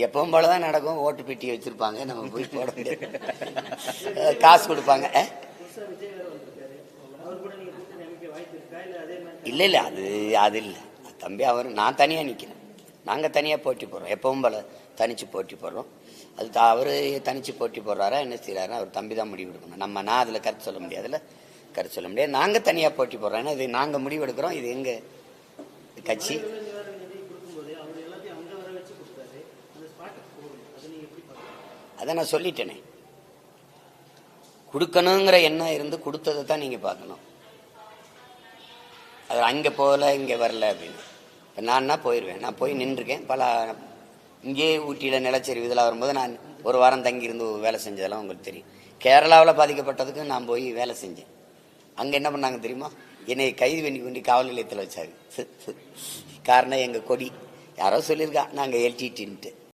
எப்பவும் போலதான் நடக்கும். ஓட்டு பெட்டி வச்சிருப்பாங்க, நம்ம போய் போட முடியாது. காசு கொடுப்பாங்க. இல்ல இல்ல, அது இல்ல தம்பி. நான் தனியா நிக்கிறேன். நாங்க தனியா போட்டி போடுறோம். எப்பவும் போல தனிச்சு போட்டி போடுறோம். அது அவரு தனிச்சு போட்டி போடுறாரா என்ன செய்யறாரு அவர் தம்பி தான் முடிவு எடுக்கணும். நான் அதுல கருத்து சொல்ல முடியாதுல்ல. கருத்து சொல்ல முடியாது. நாங்க தனியா போட்டி போடுறோம். இது நாங்க முடிவு எடுக்கிறோம். இது எங்க கட்சி. அத நான் சொல்லிட்டேனே, கொடுக்கணுங்கிற எண்ணம் இருந்து கொடுத்ததை தான் நீங்க பார்க்கணும். அது அங்க போகல இங்க வரல அப்படின்னு. நான் போயிருவேன். நான் போய் நின்றுருக்கேன். பல இங்கே ஊட்டியில நிலச்சரிவு இதெல்லாம் வரும்போது நான் ஒரு வாரம் தங்கி இருந்து வேலை செஞ்சதெல்லாம் உங்களுக்கு தெரியும். கேரளாவில் பாதிக்கப்பட்டதுக்கு நான் போய் வேலை செஞ்சேன். அங்க என்ன பண்ணாங்க தெரியுமா? என்னை கைது பண்ணி கொண்டு காவல் நிலையத்தில் வச்சாங்க. காரணம் எங்க கொடி யாரோ சொல்லியிருக்கா நாங்க எல்டிடின்ட்டு.